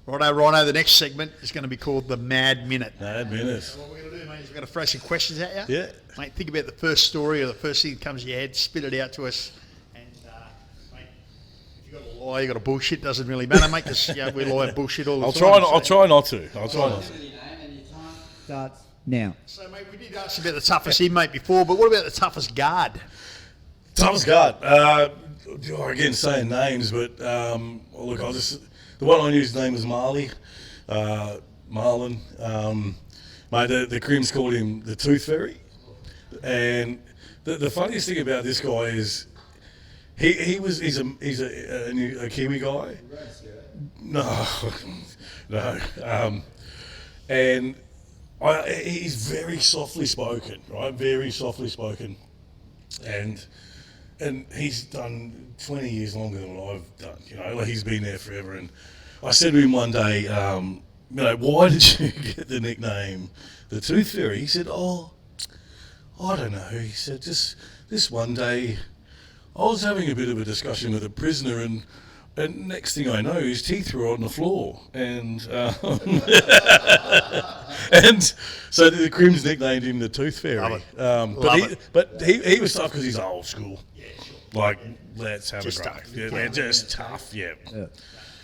Righto, Rhino, the next segment is going to be called the Mad Minute. Mad Minute. So what we're going to do, mate, is we're going to throw some questions at you. Yeah. Mate, think about the first story or the first thing that comes to your head, spit it out to us. And, mate, if you've got a lie, you've got a bullshit, doesn't really matter, mate, because we lie and bullshit all the time. I'll try not to. Starts now. So, mate, we did ask about the toughest inmate before, but what about the toughest guard? Toughest guard. Again, saying names, but look, the one I knew, his name was Marley, Marlon. Mate, the Crims called him the Tooth Fairy, and the funniest thing about this guy is he's a Kiwi guy. No, and he's very softly spoken, right? Very softly spoken, and he's done 20 years longer than what I've done. You know, like he's been there forever. And I said to him one day, why did you get the nickname the Tooth Fairy? He said, I don't know. He said, just this one day, I was having a bit of a discussion with a prisoner, and next thing I know, his teeth were on the floor, and and so the Crims nicknamed him the Tooth Fairy. But he was tough because he's old school. Yeah, sure. Like, let's have Just a go. tough. Yeah, they're just tough. Yeah.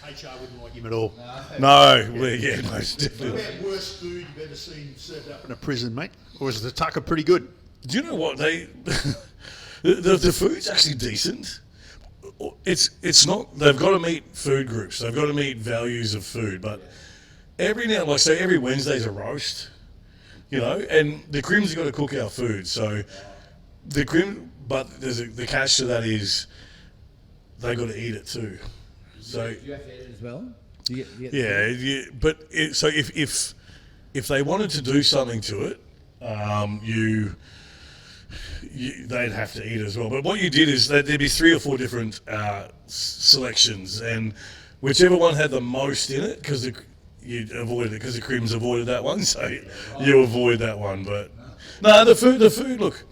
HR wouldn't like him at all. No, yeah, most definitely. What about worst food you've ever seen served up in a prison, mate? Or was the tucker pretty good? Do you know what the food's actually decent. It's not. They've got to meet food groups. They've got to meet values of food. But every Wednesday's a roast, you know. And the Crims have got to cook our food. So but the catch to that is they got to eat it too. So Do you have to eat it as well? Do you get so if they wanted to do something to it, they'd have to eat as well. But what you did is that there'd be 3 or 4 different selections, and whichever one had the most in it, because you avoided it, because the Crims avoided that one, so you avoid that one. But no, the food. Look,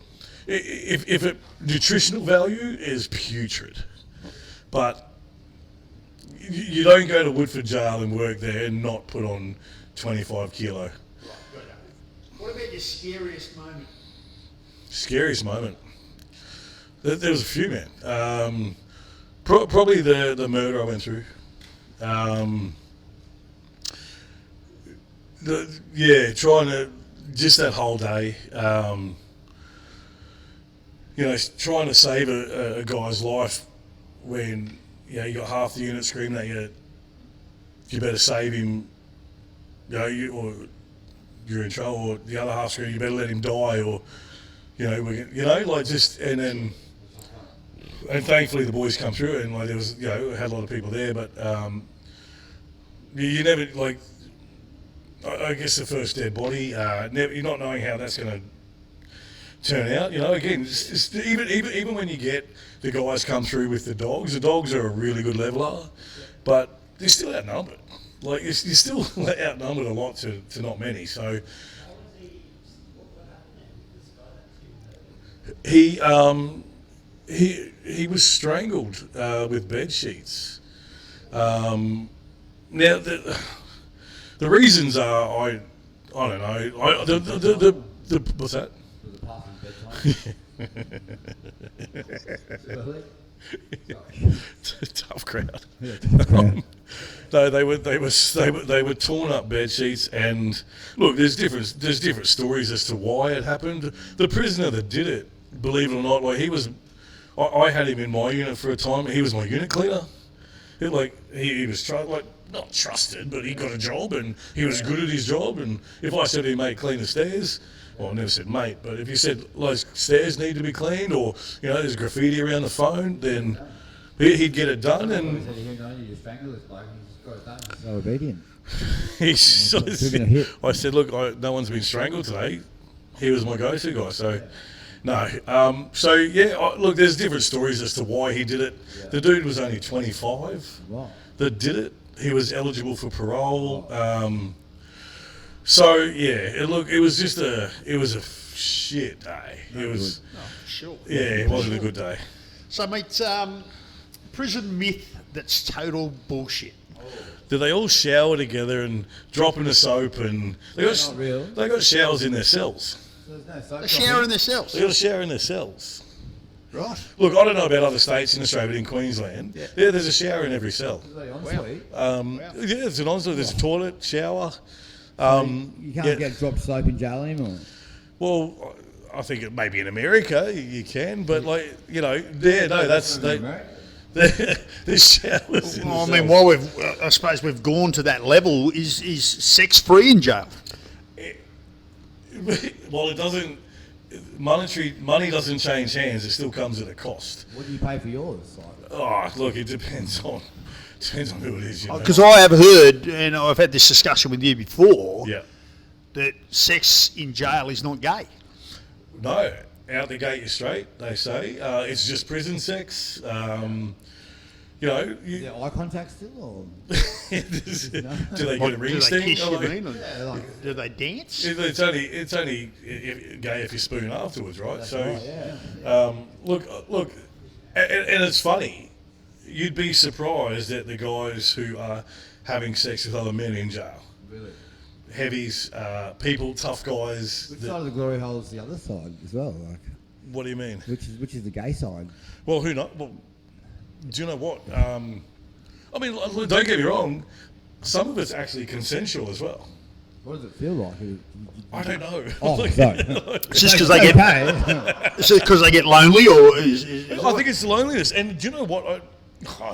if it nutritional value is putrid, but you don't go to Woodford Jail and work there and not put on 25 kilo. Right, what about your scariest moment? Scariest moment? There was a few, man. Probably the murder I went through. Trying to, just that whole day, trying to save a guy's life when, you got half the unit screaming at you, you better save him, or you're in trouble, or the other half screaming, you better let him die, or, and thankfully the boys come through, and there was, had a lot of people there, but you never, I guess the first dead body, you're not knowing how that's going to turn out, again, it's even when you get the guys come through with the dogs are a really good leveler, but they're still outnumbered. You're still outnumbered a lot to not many. So he was strangled with bed sheets. Now the reasons are I don't know. The what's that? Tough crowd. No, they were torn up bed sheets, and look, there's different stories as to why it happened. The prisoner that did it, believe it or not, I had him in my unit for a time. He was my unit cleaner. He was not trusted, but he got a job and he was good at his job. And if I said to him, mate, clean the stairs. Well, I never said mate, but if you said those stairs need to be cleaned, or there's graffiti around the phone, then he'd get it done. And so obedient. I said, look, no one's been strangled today. He was my go-to guy. So no, look, there's different stories as to why he did it. Yeah. The dude was only 25 that did it. He was eligible for parole. It was just a shit day. It was, sure. Yeah, it wasn't a good day. So, mate, prison myth that's total bullshit. Do they all shower together and drop in the soap and they got Not real. they got showers in their cells? There's no soap They shower in their cells. They got a shower in their cells. Right. Look, I don't know about other states in Australia, but in Queensland, yeah, there's a shower in every cell. Honestly, Yeah, it's an ensuite. There's a toilet, shower. you can't yeah. get dropped soap in jail anymore. Well, I think it maybe in America you can, but like there's showers. In Well, I the mean, cells. while I suppose we've gone to that level, is sex free in jail? Well, it doesn't. Money doesn't change hands. It still comes at a cost. What do you pay for yours? Oh, look, it depends on who it is. You know? Because I have heard, and I've had this discussion with you before, Yeah. that sex in jail is not gay. No, out the gate you're straight. They say it's just prison sex. You know, Is there eye contact still? Or? do they get a ring Do they sting? kiss you, Like, mean? Do they dance? it's only gay if you spoon afterwards, right? That's So, right, yeah. look, and it's funny. You'd be surprised at the guys who are having sex with other men in jail. Really? Heavies, people, tough guys. Which side of the glory hole is the other side as well? Like, What do you mean? which is the gay side? Well, who knows? Well, do you know what? I mean, look, don't get me wrong. Some of it's actually consensual as well. What does it feel like? I don't know. Oh, Like, sorry. It's just because they get. Okay. Is it because they get lonely, or is I think it's loneliness. And do you know what?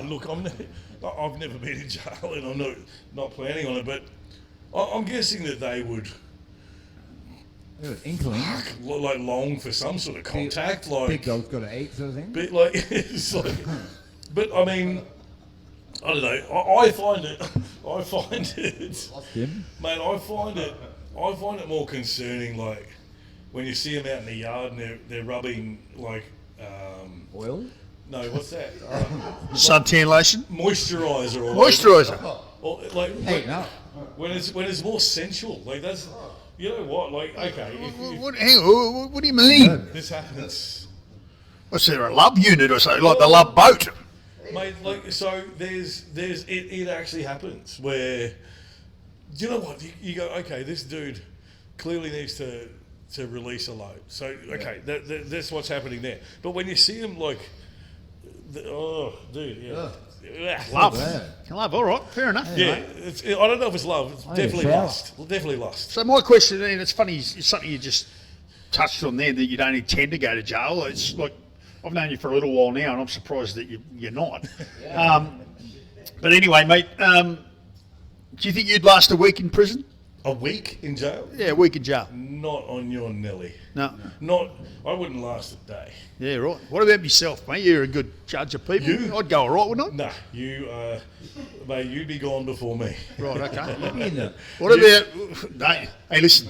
Look, I've never been in jail, and I'm not planning on it. But I'm guessing that they would Inkling. like long for some sort of contact, like Big dog's got to eat, sort of thing. bit like it's like. But I mean, I don't know. I find it. Lost him. Mate, I find it more concerning, like when you see them out in the yard and they're rubbing like Oil? no, what's that? suntan lotion? Moisturizer or Moisturiser. or like Hey, no. when it's more sensual. Like that's you know what? Like okay, Hang on, what do you mean? this happens, What's there, a love unit or something, like the love boat? mate. Like so, it actually happens where do you know what you go? Okay, this dude clearly needs to release a load. So okay, that's what's happening there. But when you see him like, dude, yeah. Love. bad. Love, all right, fair enough. Yeah, I don't know if it's love. It's definitely shower. lust. Definitely lust. So my question, and it's funny, it's something you just touched on there, that you don't intend to go to jail. It's like, I've known you for a little while now, and I'm surprised that you're not. But anyway, mate, do you think you'd last a week in prison? A week in jail? Yeah, a week in jail. Not on your Nelly. No. I wouldn't last a day. Yeah, right. What about yourself, mate? You're a good judge of people. You? I'd go all right, wouldn't I? Nah, mate, you'd be gone before me. Right, okay. Maybe in the What about? No, hey, listen,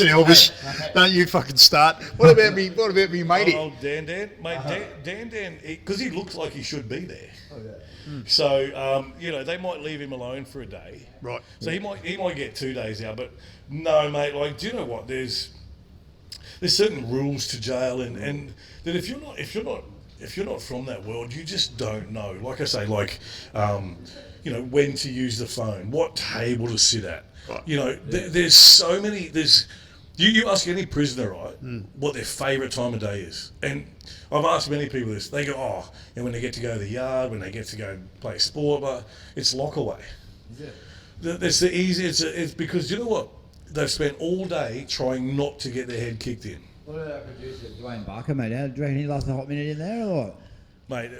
Elvis. Don't you fucking start. What about me? What about me, matey? Oh, DanDan, mate, DanDan, because he looks like he should be there. Oh, yeah. So they might leave him alone for a day. Right. So he might get 2 days out, but no, mate. Like, do you know what? There's certain rules to jail, and that if you're not from that world, you just don't know. Like I say, when to use the phone, what table to sit at. Right. There's so many. You ask any prisoner, right, what their favourite time of day is, and I've asked many people this. They go, and when they get to go to the yard, when they get to go play sport, but it's lock away. Yeah. That's the easiest. It's because you know what? They've spent all day trying not to get their head kicked in. What about our producer, Dwayne Barker, mate? How do you reckon he lasts a hot minute in there or what? Mate,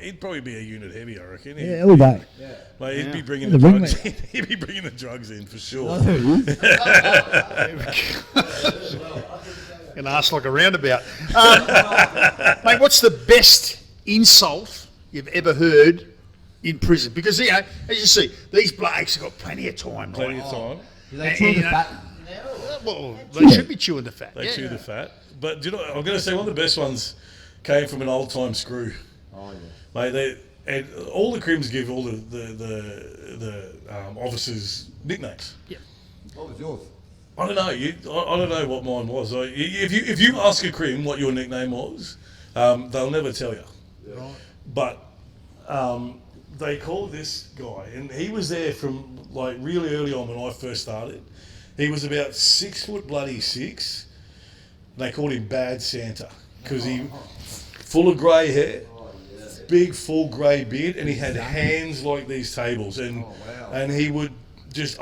he'd probably be a unit heavy, I reckon. Yeah, all day. Yeah. Mate, he'd be bringing The the drugs ringmate. in. He'd be bringing the drugs in for sure. Gonna ask like a roundabout. Mate, what's the best insult you've ever heard in prison? Because, as you see, these blokes have got plenty of time. Plenty right? of time. Do they chew the fat? Well, they should be chewing the fat. They chew the fat. But do you know, I'm going to say one of the best ones came from an old time screw. Oh, yeah. Mate, and all the crims give all the officers nicknames. Yeah. What was yours? I don't know. I don't know what mine was. If you ask a crim what your nickname was, they'll never tell you. Right. But they called this guy, and he was there from like really early on when I first started. He was about 6'6". They called him Bad Santa because he full of grey hair, big full grey beard, and he had hands like these tables, and he would just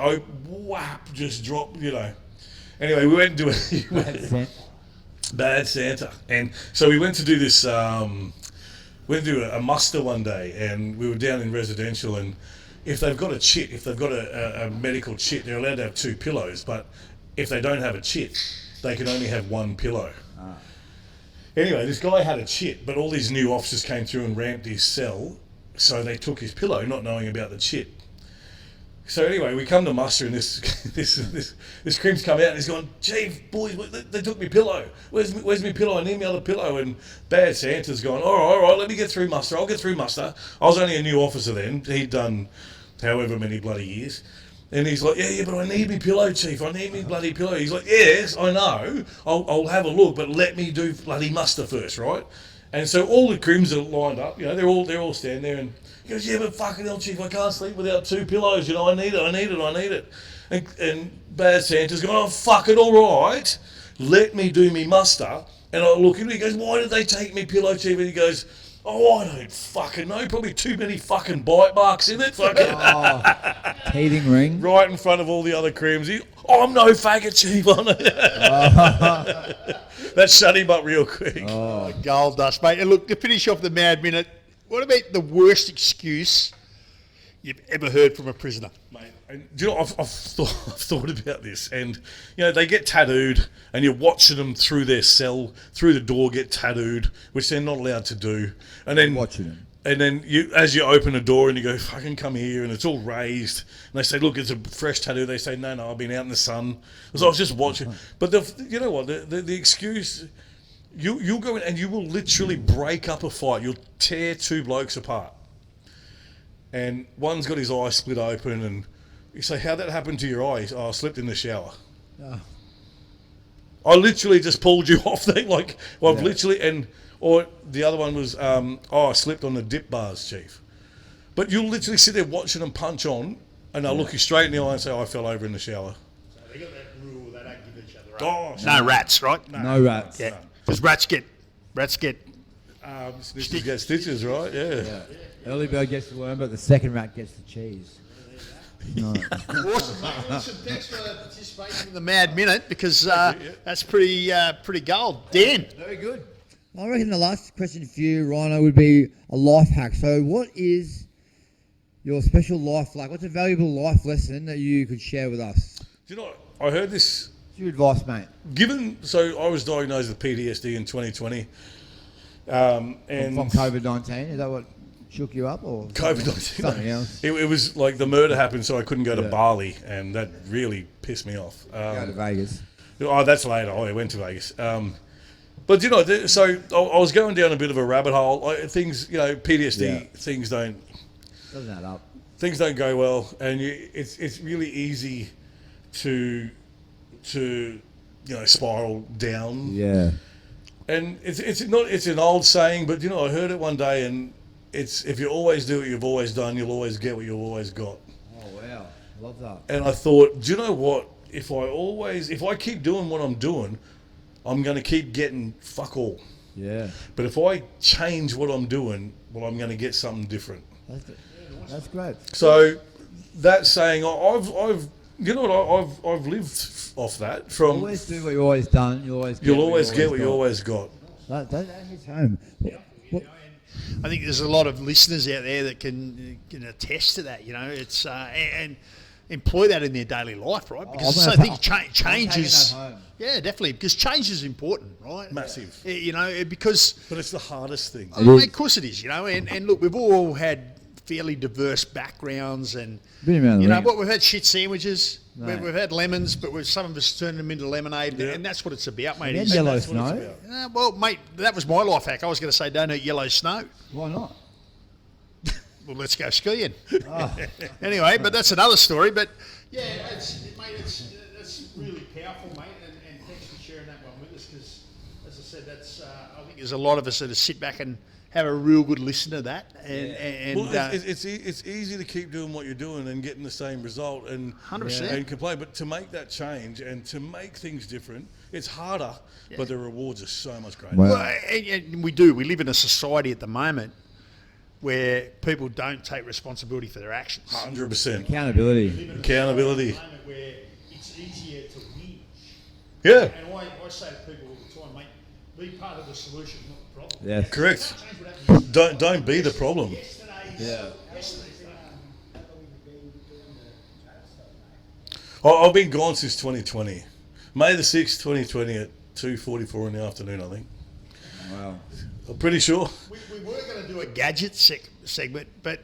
just drop, you know. Anyway, we went to Bad Santa, and so we went to do this. We went to do a muster one day, and we were down in residential, and if they've got a chit, if they've got a medical chit, they're allowed to have 2 pillows, but if they don't have a chit, they can only have 1 pillow. Anyway, this guy had a chit, but all these new officers came through and ramped his cell, so they took his pillow, not knowing about the chit. So anyway, we come to muster, and this crim's come out, and he's gone, Chief, boys, they took me pillow. Where's me pillow? I need me other pillow. And Bad Santa's gone, all right, let me get through muster. I'll get through muster. I was only a new officer then. He'd done however many bloody years. And he's like, yeah, but I need me pillow, Chief. I need me bloody pillow. He's like, yes, I know. I'll have a look, but let me do bloody muster first, right? And so all the crims are lined up. You know, they're all standing there, and he goes, yeah, but fucking hell, Chief, I can't sleep without 2 pillows. You know, I need it. And Bad Santa's going, oh, fuck it, all right. Let me do me muster. And I look at him, he goes, why did they take me pillow, Chief? And he goes, oh, I don't fucking know. Probably too many fucking bite marks in it. Fucking Teething ring. right in front of all the other crims. I'm no faggot, Chief. That shut him up real quick. Gold dust, mate. And look, to finish off the mad minute, what about the worst excuse you've ever heard from a prisoner? Mate, and do you know, I've thought about this, and you know, they get tattooed, and you're watching them through their cell, through the door, get tattooed, which they're not allowed to do, and then Watching them. And then as you open a door and you go, fucking come here, and it's all raised, and they say, look, it's a fresh tattoo. They say, no, I've been out in the sun. So I was just watching. But you know what? The excuse, you'll go in and you will literally break up a fight. You'll tear 2 blokes apart. And one's got his eye split open, and you say, how'd that happen to your eyes? Oh, I slipped in the shower. Oh. I literally just pulled you off there. Like, well, I've literally, or the other one was, I slipped on the dip bars, Chief. But you'll literally sit there watching them punch on, and they'll look you straight in the eye and say, I fell over in the shower. So they got that rule, they don't give each other Oh, no rats, right? No rats. Yeah, because rats get Snitches get stitches, right? Yeah. Early bird gets the worm, but the second rat gets the cheese. No. Awesome, mate. Listen, thanks for participating in the Mad Minute, because that's pretty gold. Dan. Very good. I reckon the last question for you, Rhino, would be a life hack. So what is your special life, like, what's a valuable life lesson that you could share with us? Do you know, I heard this. What's your advice, mate? So I was diagnosed with PTSD in 2020. And From COVID-19, is that what shook you up, or COVID-19. something else? It was like the murder happened, so I couldn't go to Bali, and that really pissed me off. Go to Vegas. Oh, that's later. I went to Vegas. But you know, so I was going down a bit of a rabbit hole. Like, things, you know, PTSD, things don't Doesn't add up. Things don't go well, and it's really easy to you know, spiral down. Yeah. And it's an old saying, but you know, I heard it one day, and it's, if you always do what you've always done, you'll always get what you've always got. Oh wow, love that. And I thought, do you know what? If I keep doing what I'm doing, I'm going to keep getting fuck all. Yeah. But if I change what I'm doing, well, I'm going to get something different. That's great. So that saying, I've you know what, I've lived off that. From Always do what you've always done. You'll always get what you always got. That hits home. I think there's a lot of listeners out there that can attest to that. You know, it's and employ that in their daily life, right? Because I think change is, yeah, definitely, because change is important, right? Massive. You know, because but it's the hardest thing. Of course it is. You know, and look, we've all had fairly diverse backgrounds, and you know, but we've had shit sandwiches. No. We've had lemons, but some of us turned them into lemonade, and that's what it's about, mate. And yellow snow. Well, mate, that was my life hack. I was going to say, don't eat yellow snow. Why not? Well, let's go skiing. Oh. Anyway, but that's another story. But yeah, it's really powerful, mate, and thanks for sharing that one with us, because, as I said, I think there's a lot of us that sit back and have a real good listen to that. And Well, it's easy to keep doing what you're doing and getting the same result and 100%. and complain, but to make that change and to make things different, it's harder, but the rewards are so much greater. Wow. Well, and we do. We live in a society at the moment where people don't take responsibility for their actions. 100%. Accountability. Accountability. At the moment where it's easier to win. Yeah, And I say to people all the time, mate, be part of the solution, not the problem. Yes. correct. Change what happened Don't be the problem. yesterday's. Yeah. I've been gone since 2020. May the 6th, 2020 at 2:44 in the afternoon, I think. Wow. I'm pretty sure. We were going to do a gadget segment, but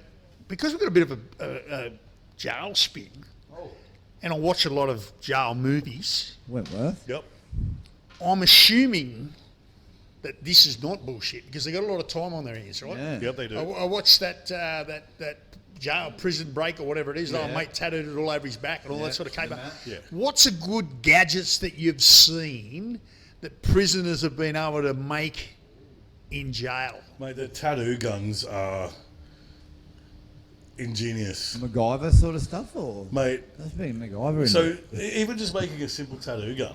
because we've got a bit of a jail spin, and I watch a lot of jail movies, Wentworth. Yep. I'm assuming that this is not bullshit because they got a lot of time on their hands, right? Yeah. Yep, they do. I watched that jail prison break or whatever it is. Yeah. Oh, mate tattooed it all over his back and all that sort of caper. Yeah. What's a good gadgets that you've seen that prisoners have been able to make in jail? Mate, the tattoo guns are ingenious. MacGyver sort of stuff, or Mate, that's been MacGyver. so even just making a simple tattoo gun.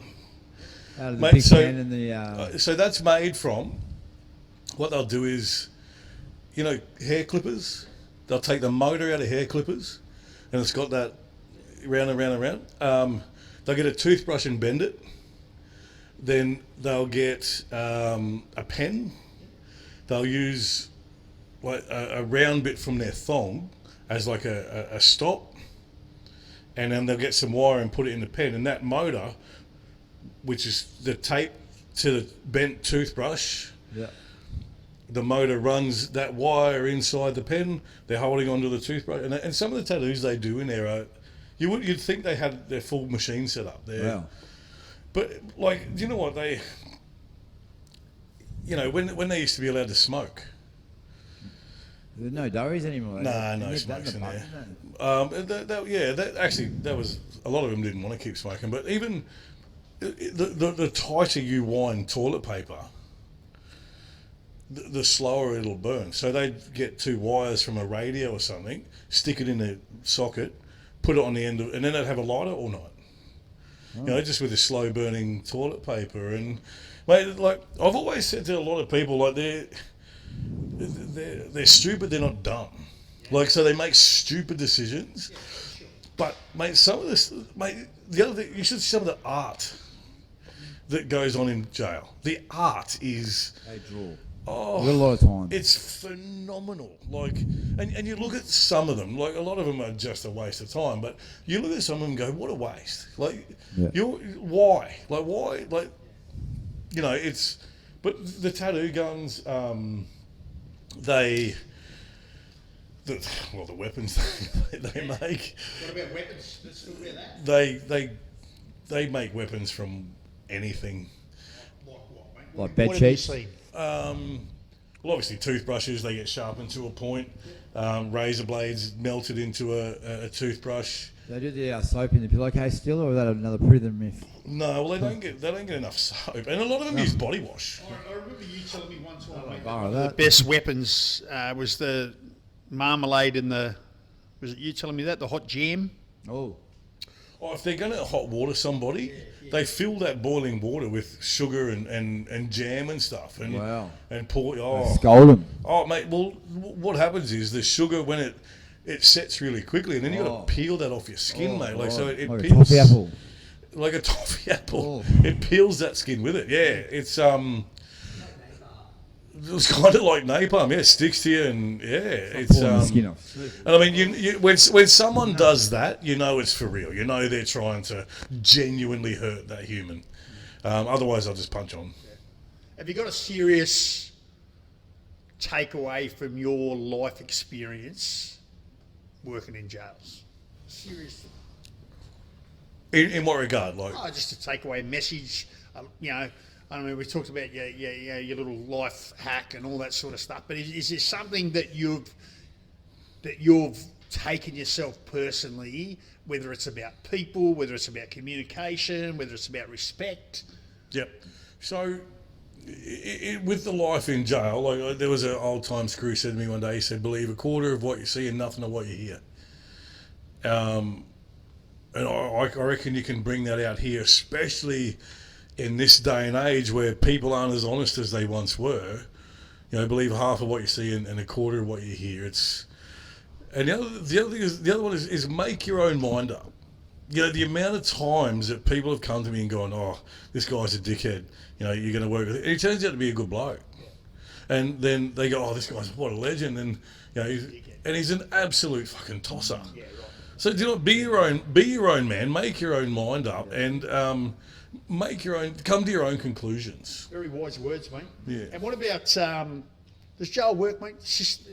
out of the mate, big so- pen and the So that's made from, what they'll do is, hair clippers. They'll take the motor out of hair clippers, and it's got that round and round and round. They'll get a toothbrush and bend it. Then they'll get a pen. They'll use like a round bit from their thong as like a stop, and then they'll get some wire and put it in the pen. And that motor, which is the tape to the bent toothbrush, yeah. the motor runs that wire inside the pen. They're holding onto the toothbrush, and some of the tattoos they do in there are, you'd think they had their full machine set up there. Wow. But like, do you know what they? When they used to be allowed to smoke. There's no durries anymore. Nah, no You get that smokes in the there. button, That was a lot of them didn't want to keep smoking. But even the tighter you wind toilet paper, the slower it'll burn. So they'd get two wires from a radio or something, stick it in a socket, put it on the end of, and then they'd have a lighter all night. Just with a slow burning toilet paper. And mate, like I've always said to a lot of people, like they're stupid, they're not dumb. Like, so they make stupid decisions. But mate, some of this, mate, the other thing, you should see some of the art that goes on in jail. The art is, They draw. oh, A lot of time. it's phenomenal. Like, and you look at some of them, like a lot of them are just a waste of time. But you look at some of them and go, what a waste. Like, Yeah. why? Like, why? Like, it's. But the tattoo guns, the weapons they make. What about weapons? Let's talk about that. They make weapons from anything. Like what, mate? Like What bed have you sheets? seen? Well, obviously toothbrushes, they get sharpened to a point. Razor blades melted into a toothbrush. They do the soap in the pillowcase still, or is that another prison myth? No, well they don't get enough soap, and a lot of them use body wash. I remember you telling me one time, mate, borrow one of the that. best weapons was the marmalade and was it you telling me that? The hot jam? Oh, Oh, if they're going to hot water somebody, they fill that boiling water with sugar and jam and stuff, and Wow. and pour. Oh, scold them. oh, mate. Well, what happens is the sugar when it sets really quickly, and then you got Oh. to peel that off your skin, mate. Like so, it like a peels toffee apple. like a toffee apple. Oh. It peels that skin with it. Yeah, it's It's kind of like napalm. Yeah, it sticks to you, and yeah, it's Pulling the skin off. And I mean, you when someone does that, you know it's for real. You know they're trying to genuinely hurt that human. Otherwise, I'll just punch on. Have you got a serious takeaway from your life experience working in jails? Seriously. In what regard? Like, Oh, just a takeaway message, I mean, we talked about your little life hack and all that sort of stuff. But is there something that you've taken yourself personally, whether it's about people, whether it's about communication, whether it's about respect? yep. So, with the life in jail, like there was an old time screw said to me one day. He said, "Believe a quarter of what you see and nothing of what you hear." And I reckon you can bring that out here, especially in this day and age where people aren't as honest as they once were. You know, believe half of what you see and a quarter of what you hear. And the other one is make your own mind up. You know, the amount of times that people have come to me and gone, "Oh, this guy's a dickhead. You know, you're going to work with it." And he turns out to be a good bloke. And then they go, "Oh, this guy's what a legend." And you know, he's an absolute fucking tosser. Yeah, right. So do you know, be your own man, make your own mind up, and come to your own conclusions. Very wise words, mate. Yeah. And what about does jail work, mate?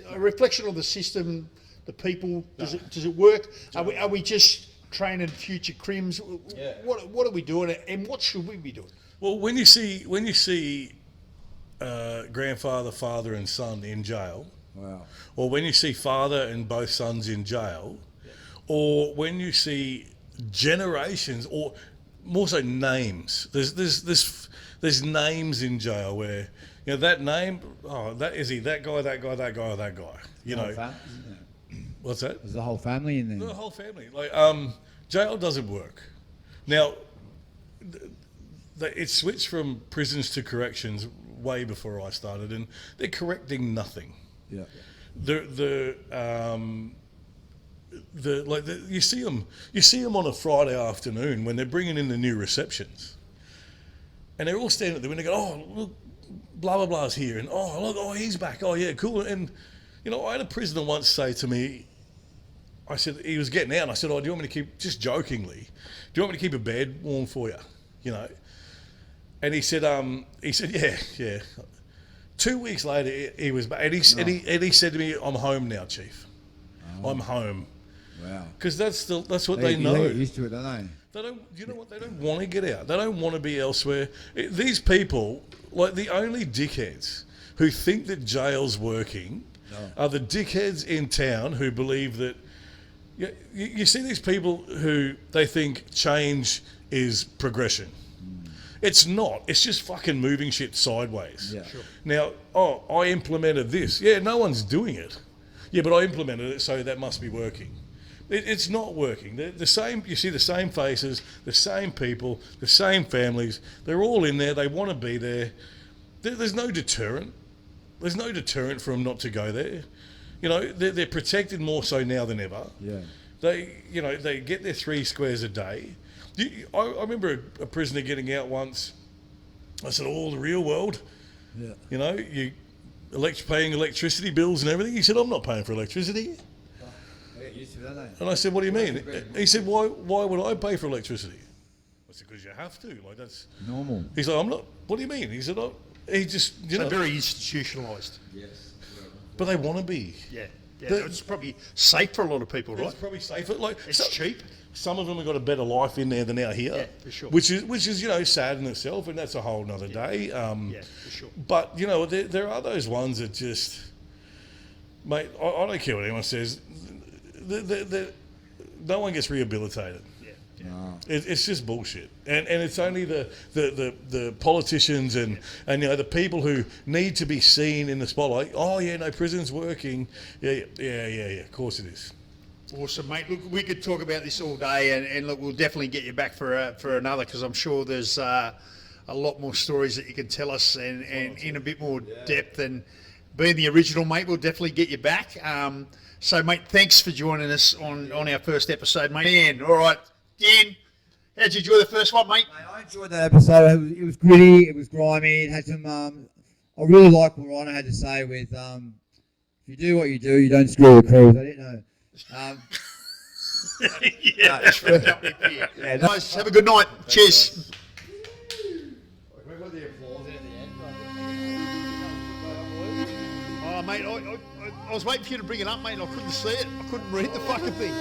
A reflection of the system, the people. Does it work? Are we just training future crims? Yeah. What are we doing, and what should we be doing? Well, when you see grandfather, father, and son in jail, wow, or when you see father and both sons in jail, or when you see generations, or more so names. There's names in jail where, you know, that name. Oh, that is he. That guy. That guy. Or that guy. You know. What's that? There's the whole family in there. The whole family. Like, jail doesn't work. Now, it switched from prisons to corrections way before I started, and they're correcting nothing. Yeah. You see them on a Friday afternoon when they're bringing in the new receptions, and they're all standing at the window, going, "Oh, look, blah blah blah's here," and "Oh, look, oh, he's back. Oh, yeah, cool." And you know, I had a prisoner once say to me, I said, he was getting out, and I said, "Oh, do you want me to keep," just jokingly, "do you want me to keep a bed warm for you?" You know, and he said, "Yeah." 2 weeks later, he was back, and he said to me, "I'm home now, Chief. I'm home." Wow. Because that's what they know. They get used to it, don't they? They don't. You know what? They don't want to get out. They don't want to be elsewhere. These people, like the only dickheads who think that jail's working, are the dickheads in town who believe that. You see these people who they think change is progression. It's not. It's just fucking moving shit sideways. Yeah. Sure. Now, I implemented this. Yeah, no one's doing it. Yeah, but I implemented it, so that must be working. It's not working. The same. You see the same faces, the same people, the same families. They're all in there. They want to be there. There's no deterrent. There's no deterrent for them not to go there. You know, they're protected more so now than ever. Yeah. They get their 3 squares a day. I remember a prisoner getting out once. I said, "Oh, the real world. Yeah. You know, you paying electricity bills and everything." He said, "I'm not paying for electricity." And I said, "What do you mean?" He said, "Why would I pay for electricity?" I said, "Because you have to. Like, that's normal." He's like, "I'm not." "What do you mean?" He said, he just, very institutionalised. Yes. But they want to be. Yeah. It's probably safe for a lot of people, right? It's probably safer. Like, it's cheap. Some of them have got a better life in there than out here. Yeah, for sure. Which is sad in itself, and that's a whole nother day. For sure. But, you know, there are those ones that just, mate, I don't care what anyone says. No one gets rehabilitated. Yeah. No. It's just bullshit, and it's only the politicians and you know the people who need to be seen in the spotlight. "Oh yeah, no, prison's working." Yeah. Of course it is. Awesome, mate. Look, we could talk about this all day, and look, we'll definitely get you back for another, because I'm sure there's a lot more stories that you can tell us, and in a bit more depth. And being the original, mate, we'll definitely get you back. So, mate, thanks for joining us on our first episode, mate. And all right, Dan, how'd you enjoy the first one, mate? I enjoyed that episode. It was gritty, it was grimy, it had some. I really like what RHINO had to say with, if you do what you do, you don't screw the crews. I didn't know. That's right. Guys, have a good night. Cheers. Oh, mate, I was waiting for you to bring it up, mate, and I couldn't see it. I couldn't read the fucking thing.